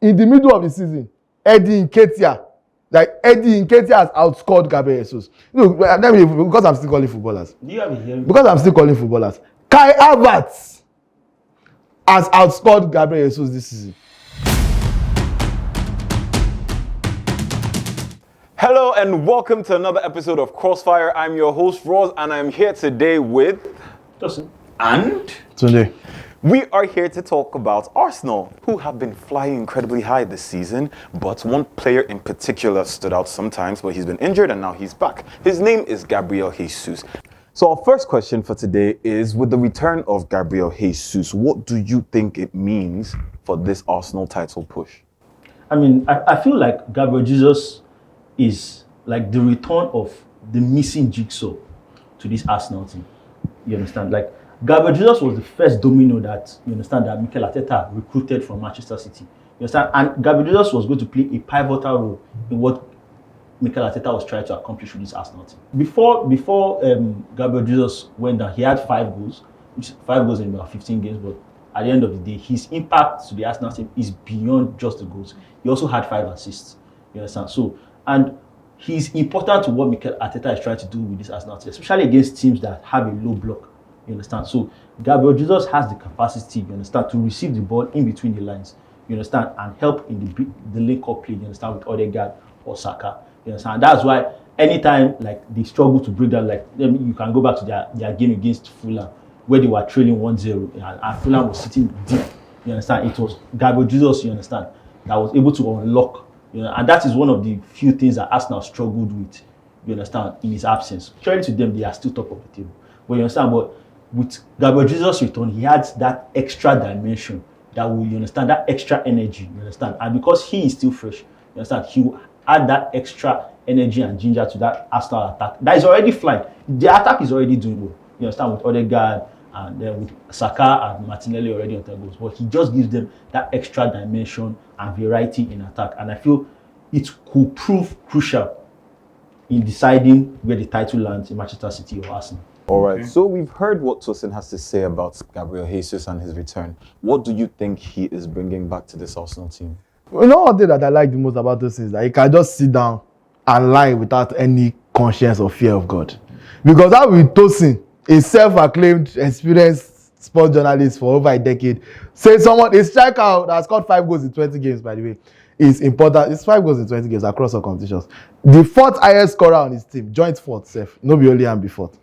in the middle of the season, Eddie Nketiah has outscored Gabriel Jesus. Look, because I'm still calling footballers. Do you have a hearing? Because I'm still calling footballers. Kai Havertz has outscored Gabriel Jesus this season. Hello and welcome to another episode of Crossfire. I'm your host, Roz, and I'm here today with Tosin and Tunde. We are here to talk about Arsenal, who have been flying incredibly high this season, but one player in particular stood out sometimes, but he's been injured and now he's back. His name is Gabriel Jesus. So our first question for today is, with the return of Gabriel Jesus, what do you think it means for this Arsenal title push? I mean, I feel like Gabriel Jesus is like the return of the missing jigsaw to this Arsenal team. You understand? Like, Gabriel Jesus was the first domino that, you understand, that Mikel Arteta recruited from Manchester City. You understand? And Gabriel Jesus was going to play a pivotal role in what Mikel Arteta was trying to accomplish with this Arsenal team. Before Gabriel Jesus went down, he had 5 goals, which is 5 goals in about 15 games, but at the end of the day, his impact to the Arsenal team is beyond just the goals. He also had 5 assists. You understand? So, and he's important to what Mikel Arteta is trying to do with this Arsenal team, especially against teams that have a low block. You understand? So Gabriel Jesus has the capacity, you understand, to receive the ball in between the lines, you understand, and help in the link-up play, you understand, with Odegaard or Saka. You understand? And that's why anytime like they struggle to break down, like you can go back to their game against Fulham, where they were trailing 1-0 and Fulham was sitting deep. You understand? It was Gabriel Jesus, you understand, that was able to unlock. You know, and that is one of the few things that Arsenal struggled with, you understand, in his absence. Credit to them, they are still top of the table. But you understand, but with Gabriel Jesus' return, he adds that extra dimension that will, you understand, that extra energy, you understand. And because he is still fresh, you understand, he will add that extra energy and ginger to that Arsenal attack that is already flying. The attack is already doing well, you understand, with Odegaard and then with Saka and Martinelli already on their goals. But he just gives them that extra dimension and variety in attack. And I feel it could prove crucial in deciding where the title lands in Manchester City or Arsenal. All right, so we've heard what Tosin has to say about Gabriel Jesus and his return. What do you think he is bringing back to this Arsenal team? You know one thing that I like the most about this is that he can just sit down and lie without any conscience or fear of God. Because that with Tosin, a self-acclaimed, experienced sports journalist for over a decade, say a striker that has scored 5 goals in 20 games, by the way, is important. It's 5 goals in 20 games across all competitions. The 4th highest scorer on his team, joint 4th, self. No be only am be 4th.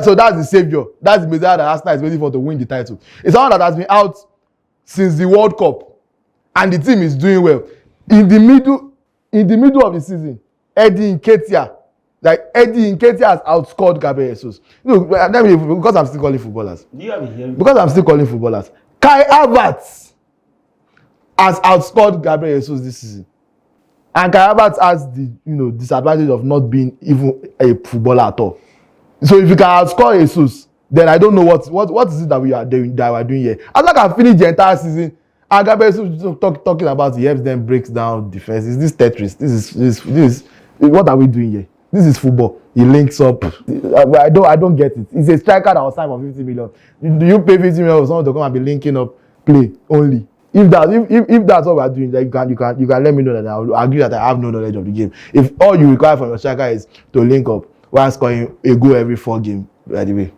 So that's the savior. That's the Messiah that Arsenal is waiting for to win the title. It's someone that has been out since the World Cup, and the team is doing well. In the middle of the season, Eddie Nketiah has outscored Gabriel Jesus. Look, because I'm still calling footballers. Do you have a hearing? Because I'm still calling footballers. Kai Havertz has outscored Gabriel Jesus this season. And Kai Havertz has the disadvantage of not being even a footballer at all. So if you can outscore Jesus, then I don't know what is it that we are doing here. As I can finish the entire season, and Gabriel Jesus talking about he helps them breaks down defense. Is this Tetris? This is what are we doing here? This is football. He links up. I don't get it. It's a striker that was signed for 50 million. Do you pay 50 million for someone to come and be linking up play only? If that's what we are doing, like you can let me know that I will agree that I have no knowledge of the game. If all you require from your striker is to link up while scoring a goal every 4 games, by the way,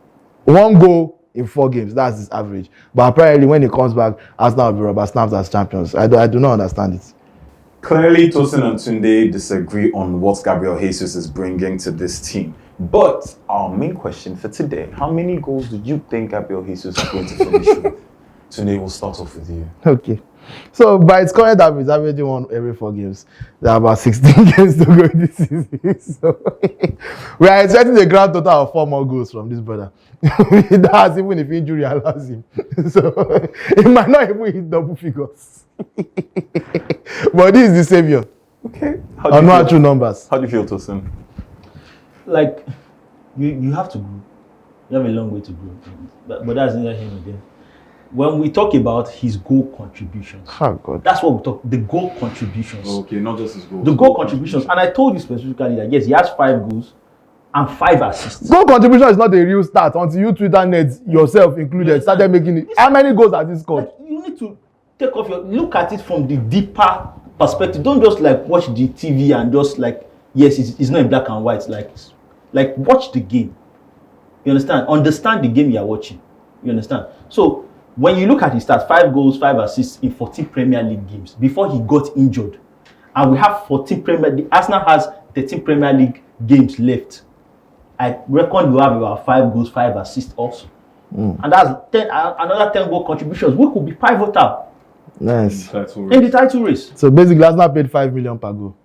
1 goal in 4 games, that's his average. But apparently, when he comes back, Arsenal will be rubber stamps as champions. I do not understand it. Clearly, Tosin and Tunde disagree on what Gabriel Jesus is bringing to this team. But our main question for today: how many goals do you think Gabriel Jesus is going to finish with? Tunde, we'll start off with you. Okay. So by its current average, averaging 1 every 4 games. There are about 16 games to go in this season. So we are expecting a grand total of 4 more goals from this brother. That's even if injury allows him. So it might not even hit double figures. But this is the savior. Okay. True numbers. How do you feel, Tosin? Like, you have to grow. You have a long way to grow. But that's neither here nor there. When we talk about his goal contributions, that's what we talk. The goal contributions. Okay, not just his goals. The goal contributions. And I told you specifically that yes, he has 5 goals and 5 assists. Goal contribution is not a real stat until you Twitter net yourself included started making it. How many goals has he scored? Like, you need to take off your look at it from the deeper perspective. Don't just like watch the TV and just like, yes, it's not in black and white. Like watch the game. You understand? Understand the game you are watching. You understand? So when you look at his stats, 5 goals, 5 assists in 14 Premier League games before he got injured, and we have 14 Premier League. Arsenal has 13 Premier League games left. I reckon you have about 5 goals, 5 assists also. And that's another 10 goal contributions, which could be pivotal Nice. in the title race. So basically, Arsenal paid 5 million per goal.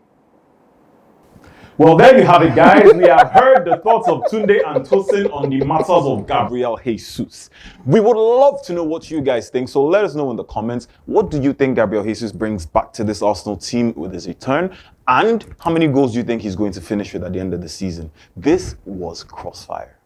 Well, there you have it, guys. We have heard the thoughts of Tunde and Tosin on the matters of Gabriel Jesus. We would love to know what you guys think, so let us know in the comments. What do you think Gabriel Jesus brings back to this Arsenal team with his return? And how many goals do you think he's going to finish with at the end of the season? This was Crossfire.